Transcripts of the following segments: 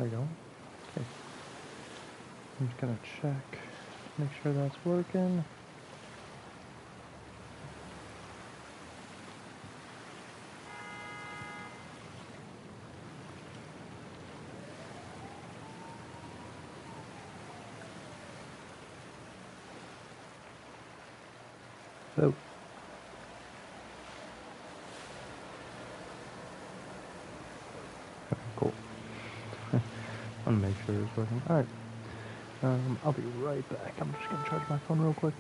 There you go. Okay. I'm just gonna check, make sure that's working. So. Okay, cool. I want to make sure it's working. Alright. I'll be right back. I'm just gonna charge my phone real quick.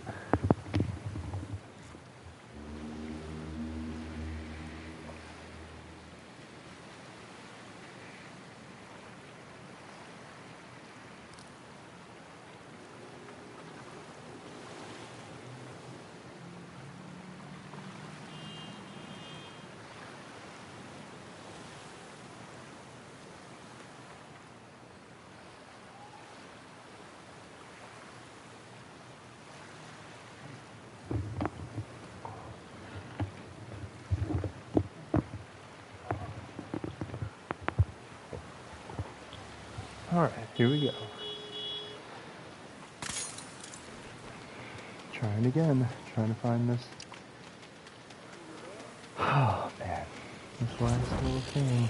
Alright, here we go. Trying again. Trying to find this. Oh, man. This last little thing.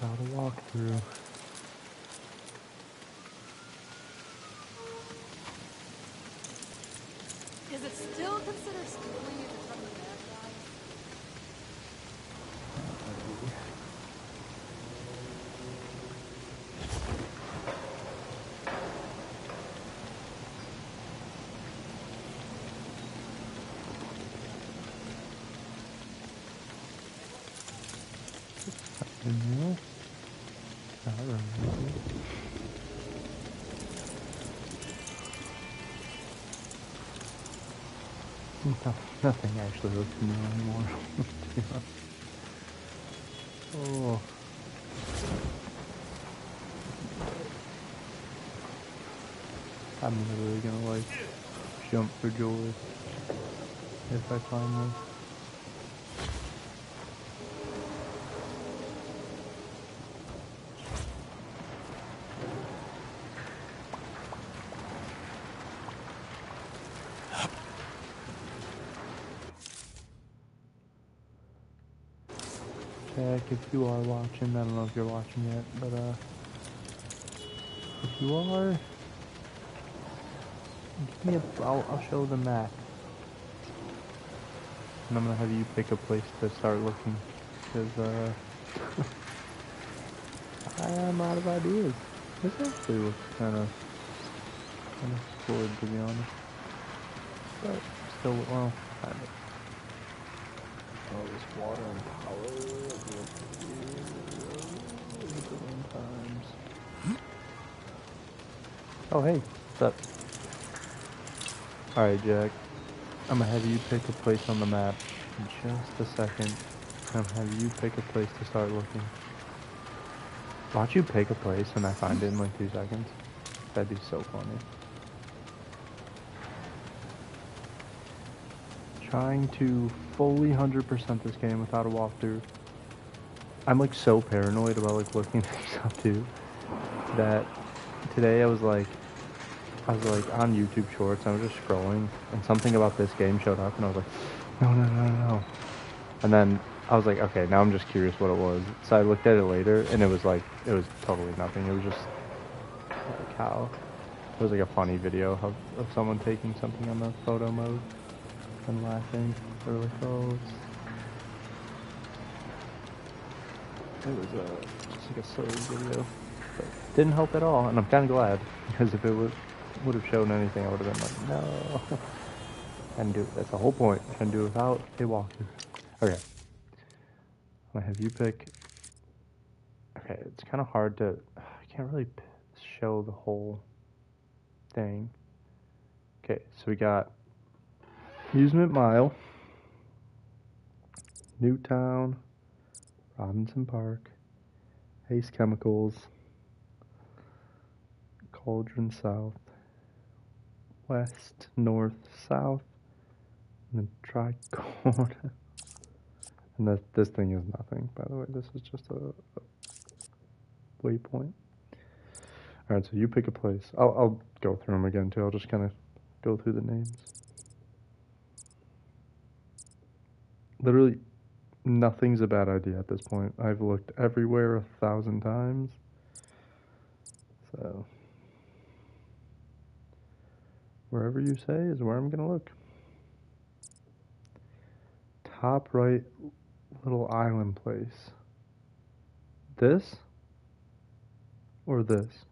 Without a walkthrough. Is it still considered stealing if it's from the bad guy? No. Not right. No, nothing actually looks familiar anymore. Oh. I'm literally gonna like jump for joy if I find this. Jack, if you are watching, I don't know if you're watching yet, but if you are, give me I'll show the map. And I'm gonna have you pick a place to start looking, because I am out of ideas. This actually looks kind of good, to be honest. But still, well, kind of. Oh, this water and power. Times. Oh, hey, what's up? Alright, Jack. I'm gonna have you pick a place on the map in just a second. I'm gonna have you pick a place to start looking. Watch you pick a place and I find it in like 2 seconds. That'd be so funny. Trying to fully 100% this game without a walkthrough. I'm like so paranoid about like looking things up too, that today I was like on YouTube Shorts, I was just scrolling, and something about this game showed up, and I was like, no. And then I was like, okay, now I'm just curious what it was. So I looked at it later, and it was totally nothing. It was just like how, it was like a funny video of someone taking something on the photo mode and laughing. They were like, oh, it was just like a silly video. But didn't help at all, and I'm kind of glad, because if it would have shown anything, I would have been like, no. And that's the whole point. Can do it without a walkthrough. Okay. I'm gonna have you pick. Okay, it's kind of hard to. I can't really show the whole thing. Okay, so we got Amusement Mile, Newtown, Robinson Park, Ace Chemicals, Cauldron South, West, North, South, and then Tricorn. And this thing is nothing, by the way. This is just a waypoint. Alright, so you pick a place. I'll go through them again too. I'll just kind of go through the names. Literally, nothing's a bad idea at this point. I've looked everywhere 1,000 times. So, wherever you say is where I'm gonna look. Top right little island place. This? Or this?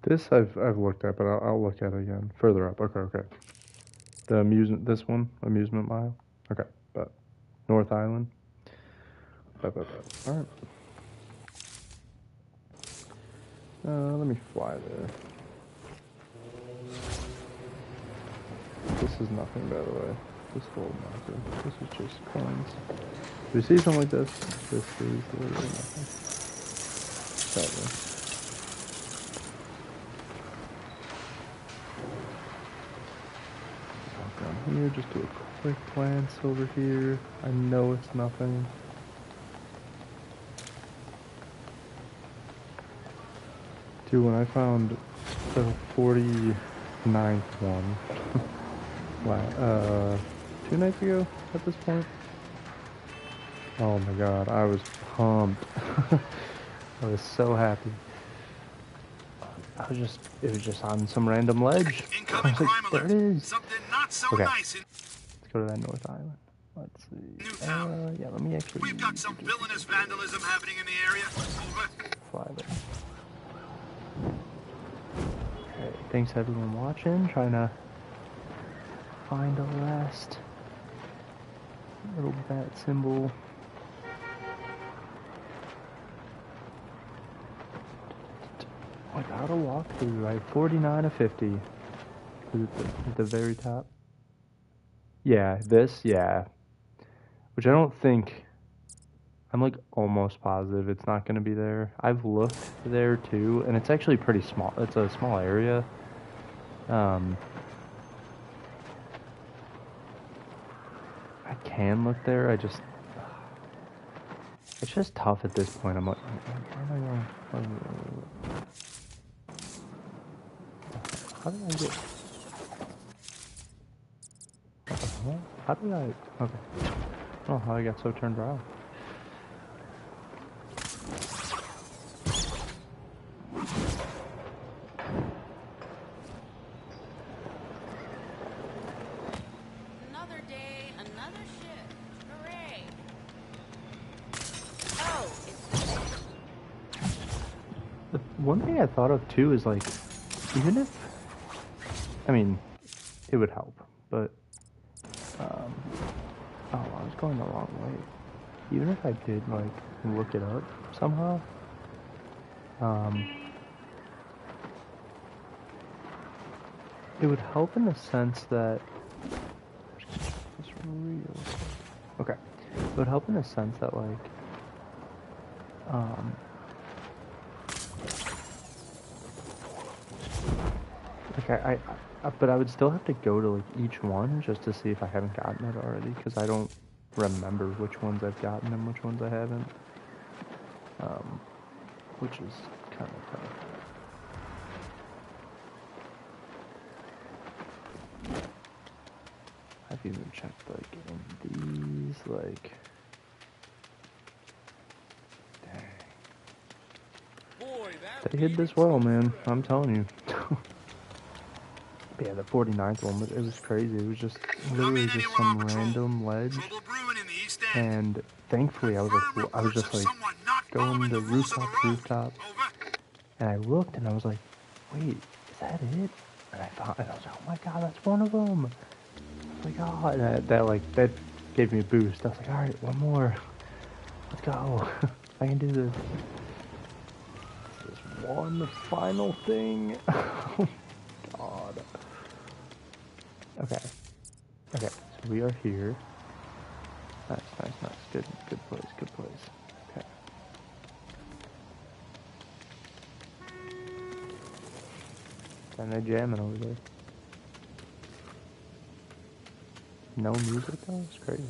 This I've looked at, but I'll look at it again. Further up. Okay. The this one, amusement mile. Okay, but North Island. All right. Let me fly there. This is nothing, by the way. This gold marker. This is just coins. If you see something like this, this is literally nothing. Sadly. Down here, just do a quick glance over here. I know it's nothing. Dude, when I found the 49th one, 2 nights ago at this point. Oh my god, I was pumped. I was so happy. It was just on some random ledge. I was like, there it is. Something not so Okay. nice in Let's go to that North Island. Let's see. Newtown. Yeah, let me actually... We've got some villainous vandalism happening in the area. Over. Fly there. Okay, thanks everyone watching. Trying to find the last little bat symbol. Without a walkthrough, I have 49 of 50. At the very top. Yeah, yeah. Which I don't think... I'm like almost positive it's not going to be there. I've looked there too, and it's actually pretty small. It's a small area. I can look there. It's just tough at this point. I'm like, where am I going? How did I get? What the hell? How did I? Okay. I don't know how I got so turned around. Another day, another shift. Hooray! Oh, it's The one thing I thought of too is like, even if, I mean, it would help, but, oh, I was going the wrong way. Even if I did like look it up somehow, it would help in the sense that, it's real. Okay, it would help in the sense that like, okay, but I would still have to go to like each one just to see if I haven't gotten it already, because I don't remember which ones I've gotten and which ones I haven't. Which is kind of tough. I've even checked like in these, like, dang. Boy, They hid this well, man. I'm telling you. Yeah, the 49th one, it was crazy. It was just literally just some random ledge, Trouble brewing in the East End. and thankfully I was just like going to rooftop to rooftop, and I looked and I was like, wait, is that it? And I was like, oh my god, that's one of them. Like, oh, and that gave me a boost. I was like, all right, one more. Let's go. I can do this. This is one final thing. Oh god. Okay. Okay, so we are here. Nice. Good place. Okay. And they're jamming over there. No music though? It's crazy.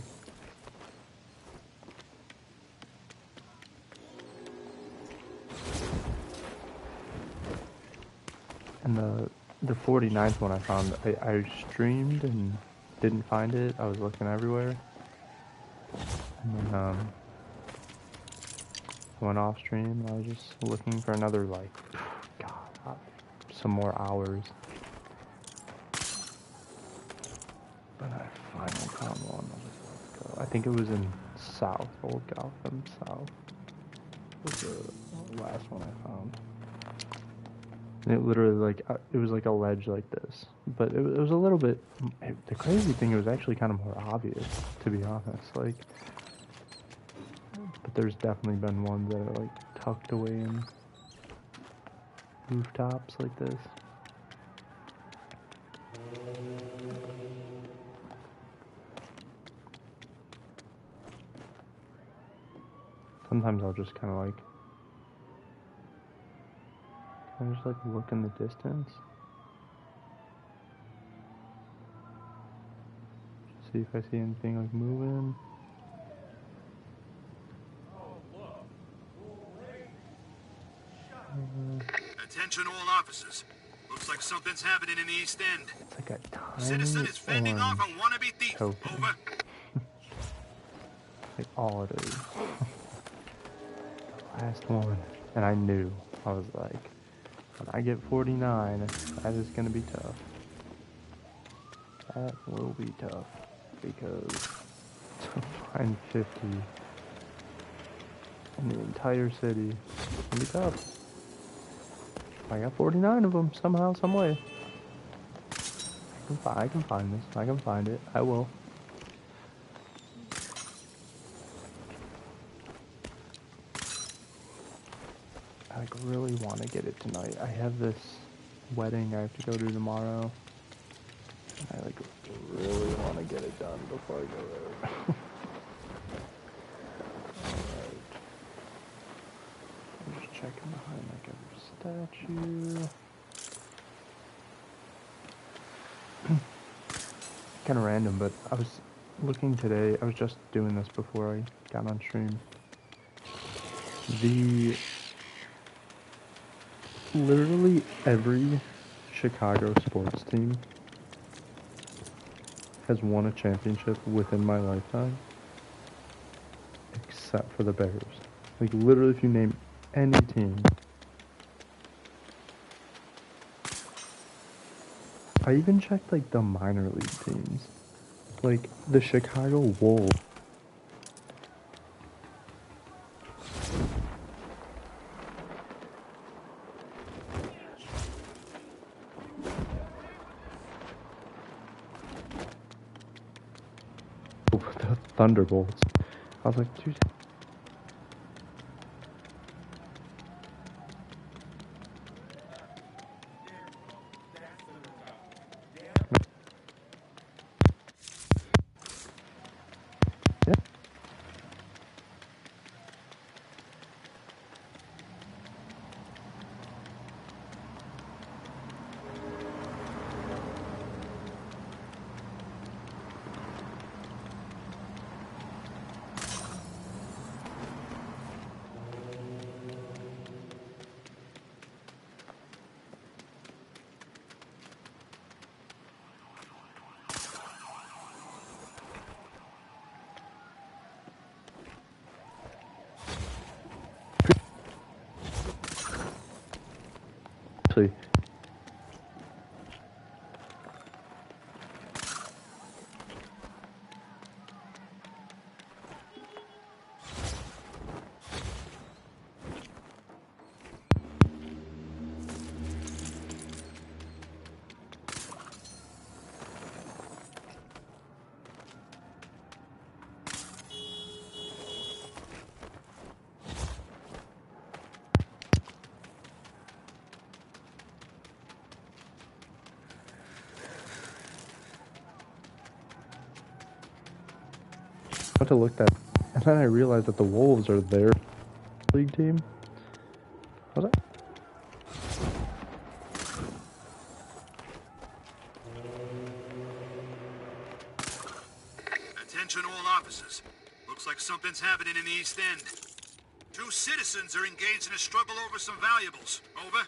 And the 49th one I found, I streamed and didn't find it. I was looking everywhere. And then I went off stream. I was just looking for another, like, God, some more hours. But I finally found one. I was like, let's go. I think it was in South, Old Gotham South. Was the last one I found. And it literally, like, it was like a ledge like this. But it was a little bit, the crazy thing, it was actually kind of more obvious, to be honest. Like, but there's definitely been ones that are, like, tucked away in rooftops like this. Sometimes I'll just kind of like, I just like look in the distance. See if I see anything like moving. Attention all officers. Looks like something's happening in the East End. It's like a tiny Citizen is fending off a orange wannabe thief. token. Over. Like all it is. Last one. And I knew. I was like, when I get 49, that is going to be tough. That will be tough. Because to find 50 in the entire city is going to be tough. I got 49 of them somehow, some way. I can find this. I can find it. I will. I like really want to get it tonight. I have this wedding I have to go to tomorrow. I like really want to get it done before I go there. Alright. I'm just checking behind like every statue. Kind of random, but I was looking today. I was just doing this before I got on stream. Literally every Chicago sports team has won a championship within my lifetime, except for the Bears. Like, literally, if you name any team. I even checked, like, the minor league teams. Like, the Chicago Wolves. The Thunderbolts. I was like, dude. Yeah. See. I went to look that, and then I realized that the Wolves are their league team. Was it? something's happening in the East End. 2 citizens are engaged in a struggle over some valuables. Over.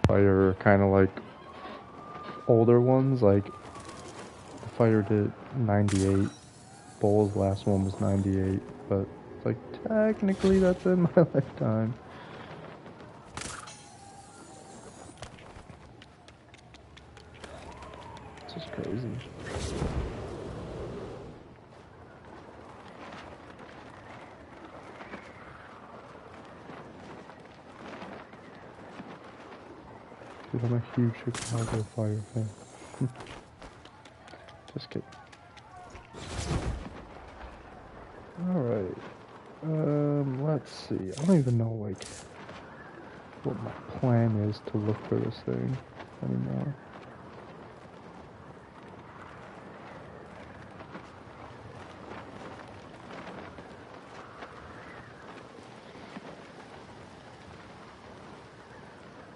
Fire kind of like older ones, like the fire did 98. Bull's last one was 98, but it's like technically that's in my lifetime. This is crazy. Dude, I'm a huge Chicago Fire fan. Just kidding. Alright. Let's see. I don't even know, like, what my plan is to look for this thing anymore.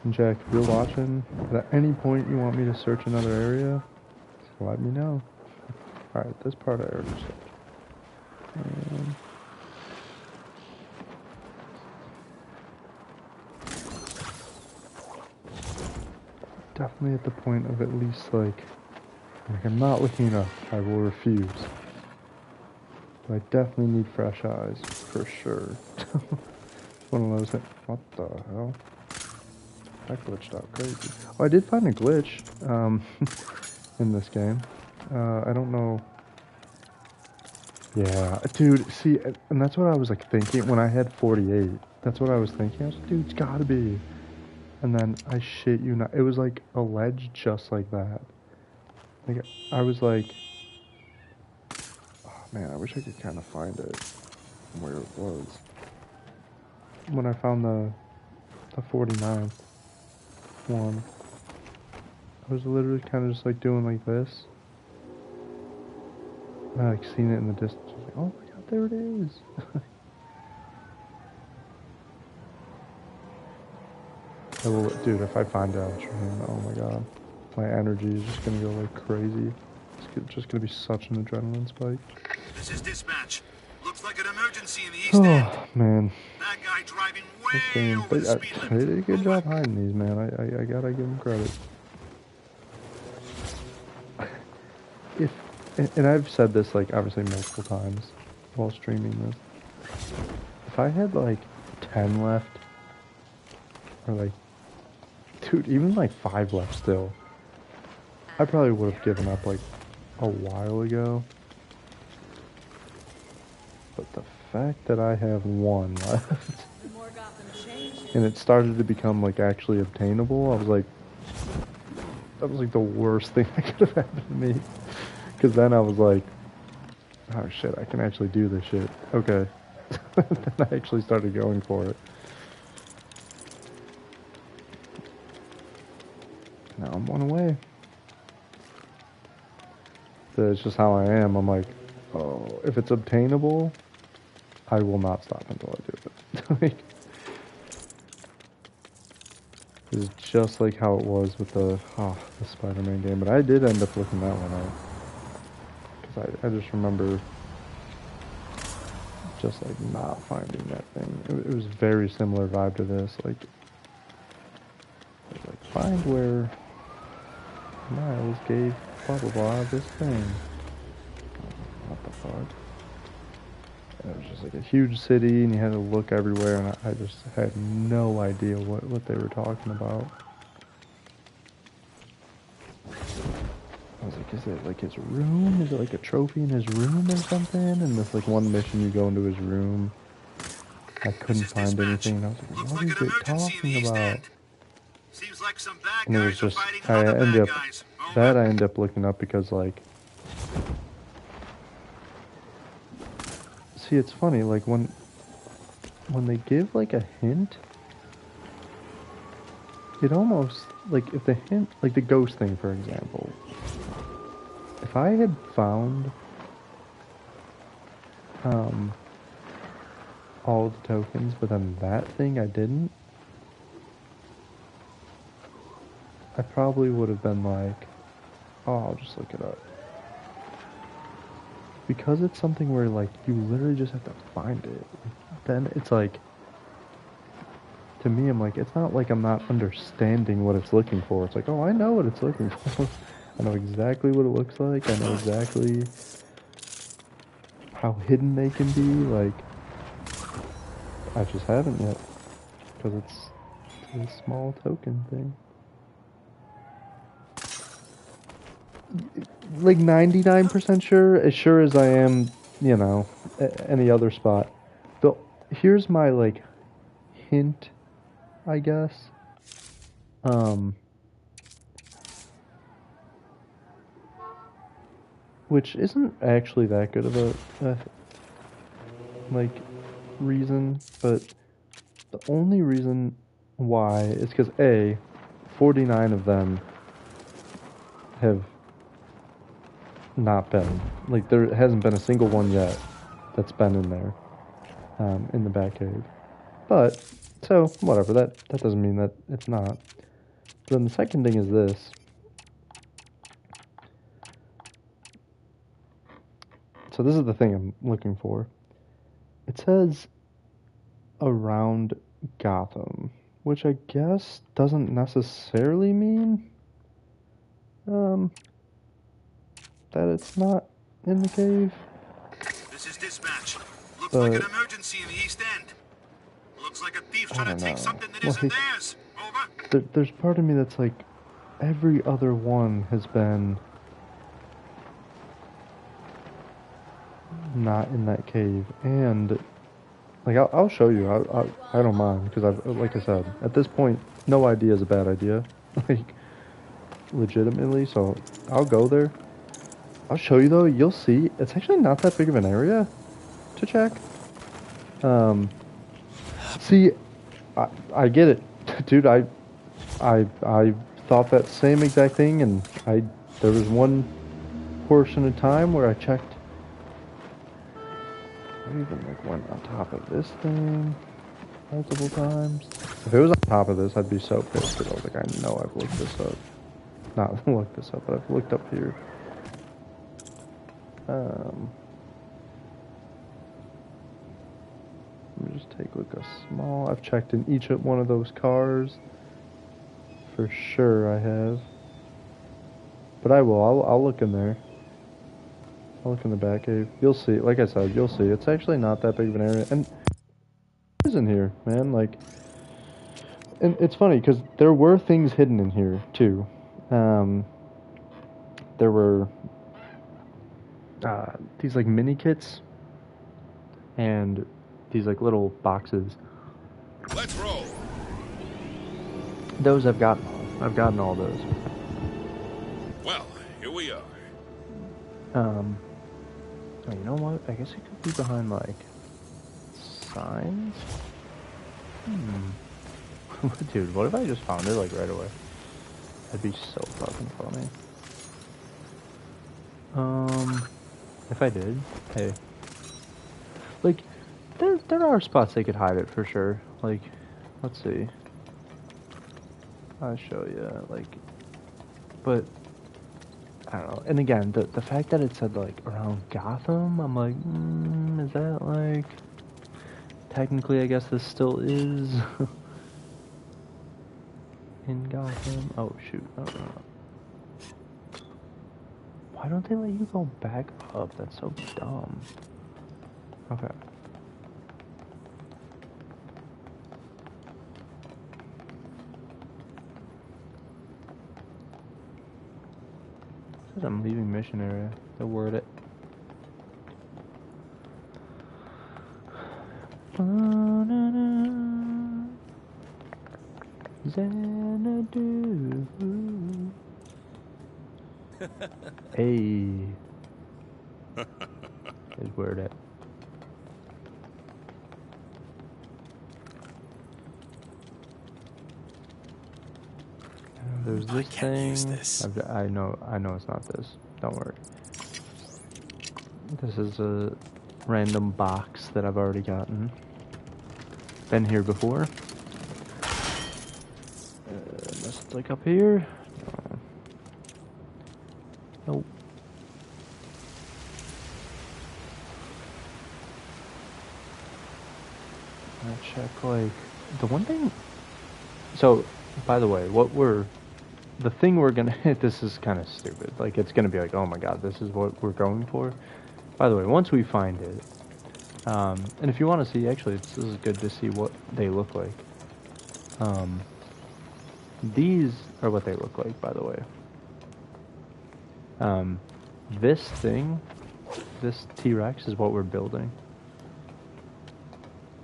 And Jack, if you're watching, if at any point you want me to search another area, just let me know. Alright, this part I already searched. Definitely at the point of at least like I'm not looking enough, I will refuse. But I definitely need fresh eyes, for sure. One of those that, what the hell? That glitched out crazy. Oh, I did find a glitch, in this game. I don't know. Yeah, dude, see, and that's what I was like thinking when I had 48. That's what I was thinking. I was like, dude, it's gotta be. And then I shit you not, it was like a ledge just like that. Like, I was like, oh man, I wish I could kind of find it where it was. When I found the 49th one, I was literally kind of just like doing like this. And I like seen it in the distance. I was like, oh my god, there it is. Dude, if I find out, oh my god, my energy is just gonna go like crazy. It's just gonna be such an adrenaline spike. This is dispatch. Looks like an emergency in the East End. Oh man. That guy driving way over the speed They limit. did a good job hiding these, man. I gotta give them credit. And I've said this like obviously multiple times while streaming this. If I had like 10 left, or like, dude, even like 5 left still, I probably would have given up like a while ago. But the fact that I have 1 left, and it started to become like actually obtainable, I was like, that was like the worst thing that could have happened to me. Because then I was like, oh shit, I can actually do this shit. Okay. Then I actually started going for it. Now I'm 1 away. That's just how I am. I'm like, oh, if it's obtainable, I will not stop until I do it. Like, it's just like how it was with the Spider-Man game. But I did end up looking that one up. I just remember just like not finding that thing. It was very similar vibe to this. Like find where Miles gave blah blah blah this thing. What the fuck? And it was just like a huge city, and you had to look everywhere, and I just had no idea what they were talking about. I was like, is it like his room? Is it like a trophy in his room or something? And this like one mission you go into his room. I couldn't find anything. And I was like, what is it talking about? Seems like some bad And it was guys are just, fighting I other ended bad up, guys. that I ended up looking up because like, see, it's funny, like when they give like a hint, it almost, like if the hint, like the ghost thing for example, if I had found, all the tokens, but then that thing I didn't, I probably would have been like, oh, I'll just look it up. Because it's something where, like, you literally just have to find it. Then it's like, to me, I'm like, it's not like I'm not understanding what it's looking for. It's like, oh, I know what it's looking for. I know exactly what it looks like. I know exactly how hidden they can be. Like, I just haven't yet. Because it's a small token thing. Like 99% sure, as sure as I am, you know, any other spot. But here's my, like, hint, I guess. Which isn't actually that good of a like, reason, but the only reason why is because A, 49 of them have not been. Like, there hasn't been a single one yet that's been in there, in the Batcave. But, so, whatever, that doesn't mean that it's not. But then the second thing is this. So this is the thing I'm looking for. It says around Gotham, which I guess doesn't necessarily mean that it's not in the cave. This is dispatch. Looks But like an emergency in the East End. Looks like a thief's I trying don't to take know. something that isn't Like, theirs. Over. there's part of me that's like, every other one has been not in that cave, and like I'll show you. I don't mind because I've, like I said, at this point, no idea is a bad idea, like, legitimately. So I'll go there. I'll show you though. You'll see. It's actually not that big of an area to check. See, I get it, dude. I thought that same exact thing, and there was one portion of time where I checked. I even like went on top of this thing multiple times. If it was on top of this, I'd be so pissed because I was like, I know I've looked this up. Not looked this up, but I've looked up here. Let me just take a look. I've checked in each one of those cars. For sure I have. But I will. I'll look in there. I'll look in the Batcave. You'll see. Like I said, you'll see. It's actually not that big of an area. And it is in here, man. Like, and it's funny because there were things hidden in here too. There were these like mini kits and these like little boxes. Let's roll. Those I've gotten. I've gotten all those. Well, here we are. Oh, you know what? I guess it could be behind like signs. Dude, what if I just found it like right away? That'd be so fucking funny. If I did, hey, like, there are spots they could hide it for sure. Like, let's see. I'll show you, like, but I don't know. And again, the fact that it said like around Gotham, I'm like, is that like, technically I guess this still is in Gotham. Oh shoot. Oh, no. Why don't they let you go back up? That's so dumb. Okay. Says I'm leaving mission area. They word it. Xanadu. Hey. Is where it at. There's this thing. I know it's not this. Don't worry. This is a random box that I've already gotten. been here before. Unless it's like up here. Nope. I check like the one thing. So, by the way, the thing we're gonna this is kind of stupid. Like it's gonna be like, oh my god, this is what we're going for. By the way, once we find it, and if you want to see, actually, this is good to see what they look like. These are what they look like, by the way. This thing, this T-Rex is what we're building.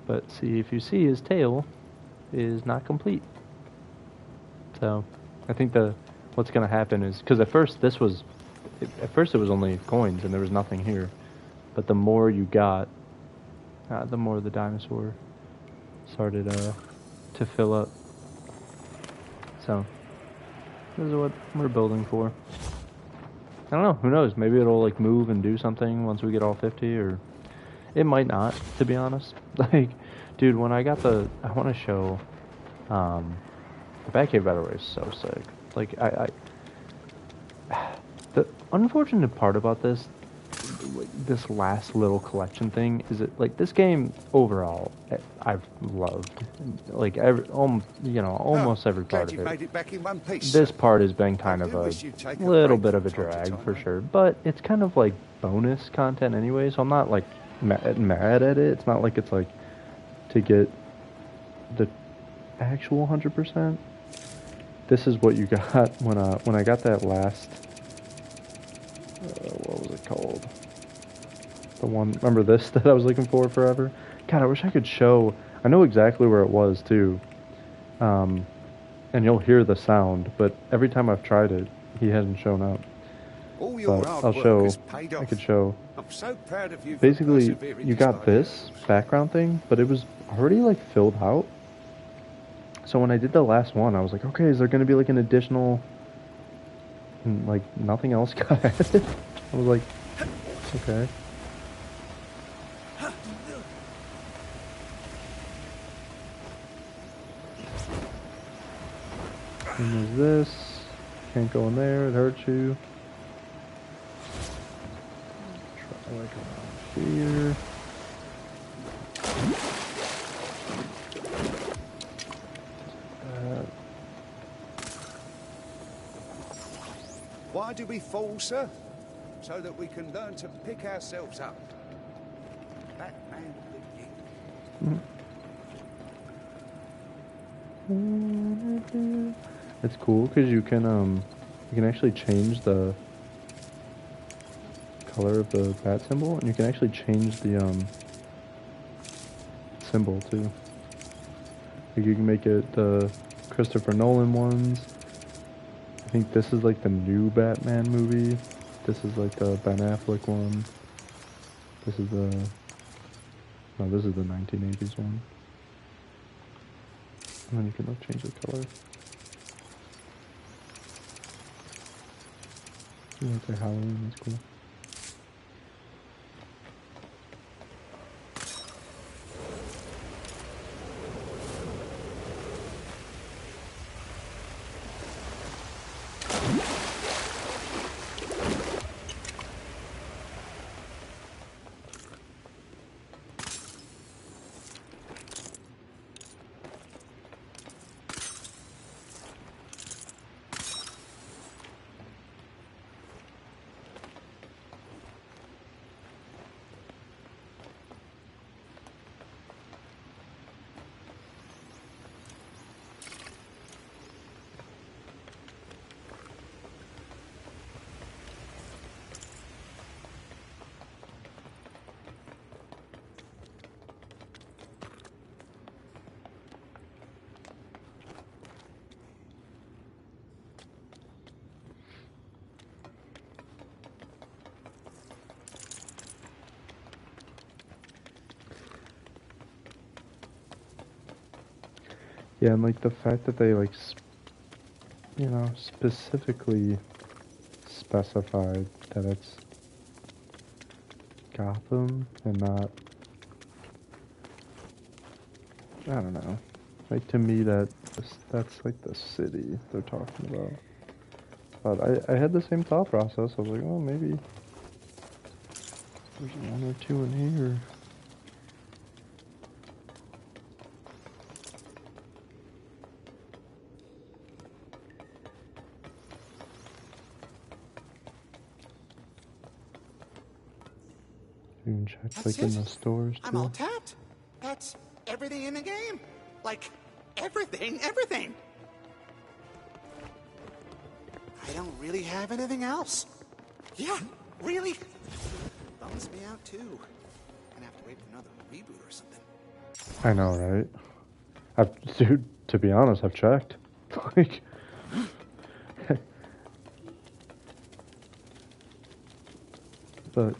But see, if you see, his tail is not complete. So, I think what's gonna happen is, because at first it was only coins and there was nothing here. But the more you got, the more the dinosaur started to fill up. So, this is what we're building for. I don't know, who knows, maybe it'll like move and do something once we get all 50, or it might not, to be honest. Like, dude, when I got I want to show, the Batcave, by the way, is so sick. Like, the unfortunate part about this last little collection thing is that, like, this game overall, I've loved, like, almost every part of it. Made it back in one piece. This part has been kind of a little bit of a from time to drag time, for sure, but it's kind of like bonus content anyway, so I'm not like mad at it. It's not like it's like to get the actual 100%. This is what you got when I got that last. What was it called? The one, remember this that I was looking for forever? God, I wish I could show. I know exactly where it was too. And you'll hear the sound, but every time I've tried it, he hasn't shown up. All your But hard I'll work show. has paid off. I could show. I'm so proud of you. Basically, for persevering you got despite this it. background thing, but it was already like filled out. So when I did the last one, I was like, okay, is there going to be like an additional? And like nothing else got added. I was like, okay. And there's this. Can't go in there, it hurts you. Try like around here. Why do we fall, sir? So that we can learn to pick ourselves up. Batman begins. It's cool because you can actually change the color of the bat symbol, and you can actually change the symbol too. Like you can make it the Christopher Nolan ones. I think this is like the new Batman movie. This is like the Ben Affleck one. This is the 1980s one. And then you can like change the color. Yeah, it's like Halloween, that's cool. Yeah, and like the fact that they like, specifically specified that it's Gotham and not I don't know. Like, to me, that's like the city they're talking about. But I had the same thought process. I was like, oh, maybe there's one or two in here. You can check That's like in it? the stores I'm too. all tapped. That's everything in the game. Like, everything. I don't really have anything else. Yeah, really? Bums me out, too. Gonna have to wait for another reboot or something. I know, right? Dude, to be honest, I've checked. Like, but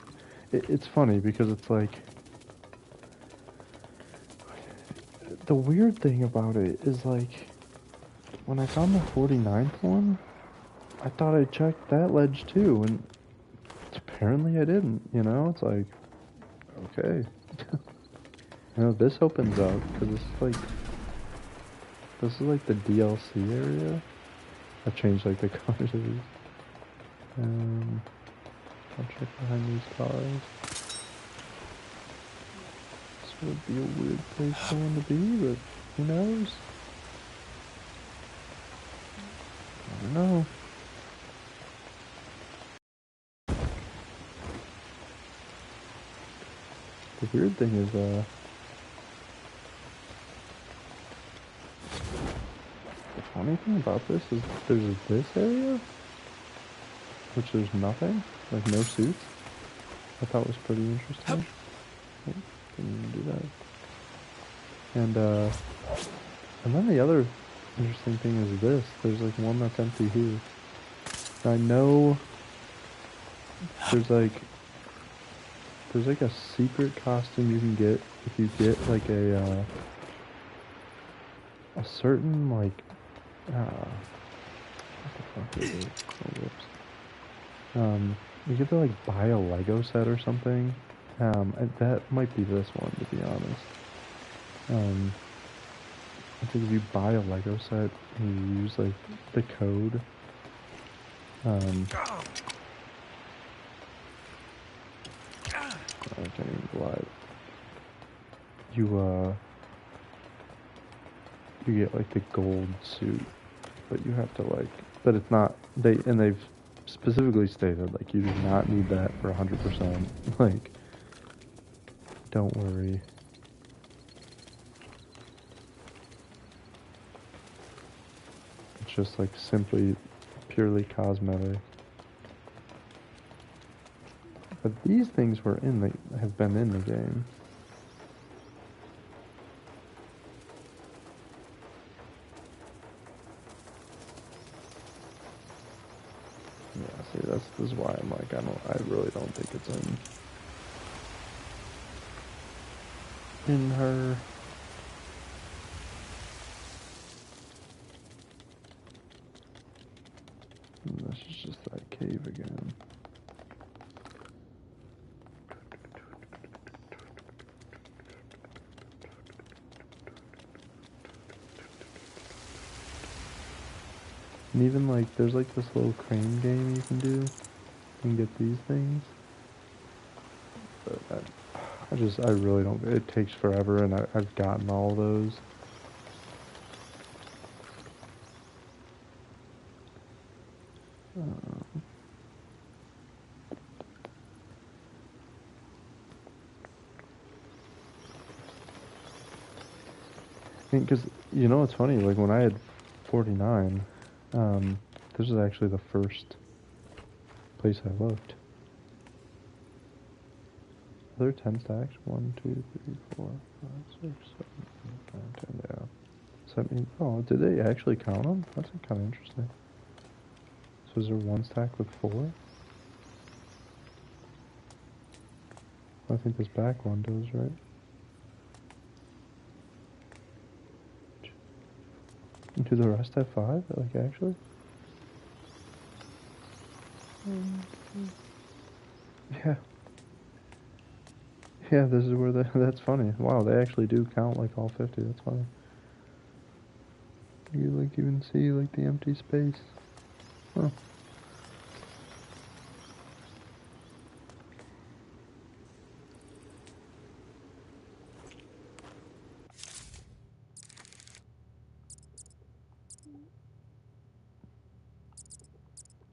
it's funny because it's like, the weird thing about it is like, when I found the 49th one, I thought I checked that ledge too, and apparently I didn't, you know? It's like, okay. You know, this opens up, because this is like the DLC area. I've changed like the colors of these. I'll check behind these cars. This would be a weird place for one to be, but who knows? I don't know. The weird thing is, the funny thing about this is there's this area, which there's nothing, like no suits. I thought was pretty interesting. Oh, didn't even do that. And then the other interesting thing is this. There's like one that's empty here. And I know there's like a secret costume you can get if you get like a certain like what the fuck is it? Oh, whoops. You get to like buy a Lego set or something. That might be this one, to be honest. I think if you buy a Lego set and you use like the code, I can't even glide. You get like the gold suit, but you have to like, but it's not, they've specifically stated like you do not need that for 100%. Like, don't worry. It's just like simply purely cosmetic. But these things have been in the game. Yeah, see, this is why I'm like, I really don't think it's in her. And this is just that cave again. And even like, there's like this little crane game you can do. You can get these things. But I really don't, it takes forever, and I've gotten all those. Because, you know, it's funny, like when I had 49, this was actually the first place I looked. Are there 10 stacks? 1, 2, 3, 4, 5, 6, 7, 8, 9, 10, yeah. So that means, oh, did they actually count them? That's kind of interesting. So is there one stack with 4? I think this back one does, right? Do the rest have 5? Like, actually? Yeah. Yeah, this is where that's funny. Wow, they actually do count like all 50. That's funny. You like even see like the empty space. Huh.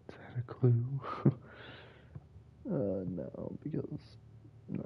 Is that a clue? No, because no.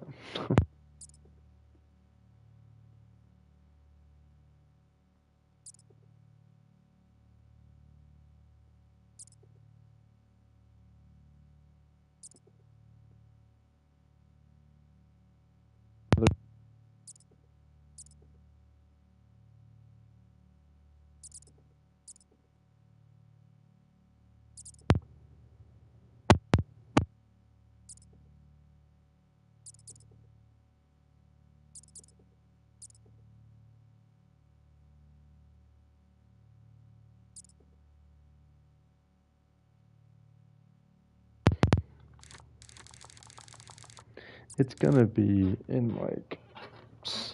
It's gonna be in like,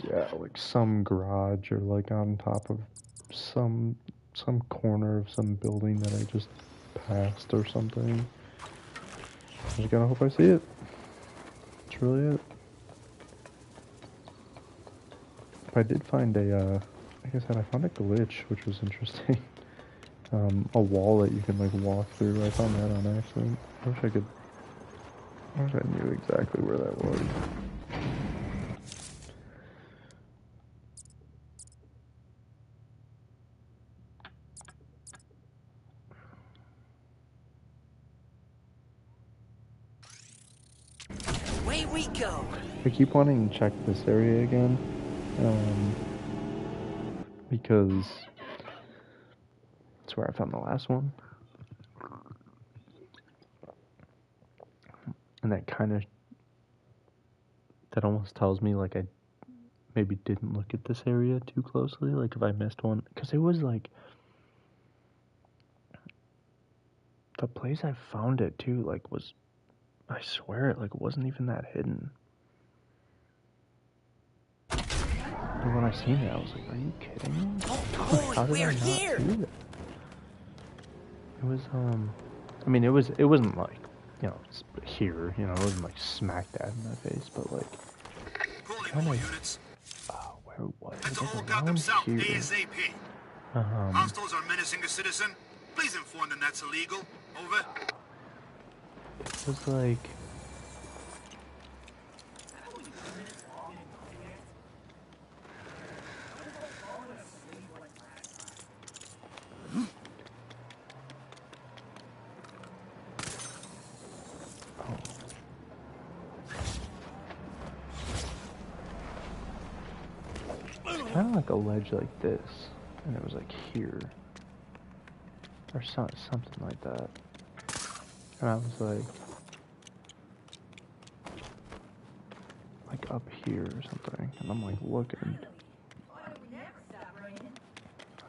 yeah, like some garage or like on top of some corner of some building that I just passed or something. I just gotta hope I see it. That's really it. I did find a, like I said, I found a glitch, which was interesting. A wall that you can like walk through. I found that on accident. I wish I knew exactly where that was. Away we go. I keep wanting to check this area again, because it's where I found the last one. And that almost tells me like I maybe didn't look at this area too closely, like if I missed one, because it was like the place I found it too, like was, I swear it like wasn't even that hidden. And when I seen it, I was like, are you kidding me? Oh How boy, did I we're not here. see that? It was I mean, it wasn't like, you know, here, you know, it wasn't like smack dab in my face, but like Calling kind all of, units. where was it? Head to Like Holgout around themselves here. ASAP. Hostiles are menacing a citizen. Please inform them that's illegal. Over. It was like, kind of like a ledge like this, and it was like here, or something like that. And I was like up here or something, and I'm like looking.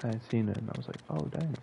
I had seen it, and I was like, oh dang.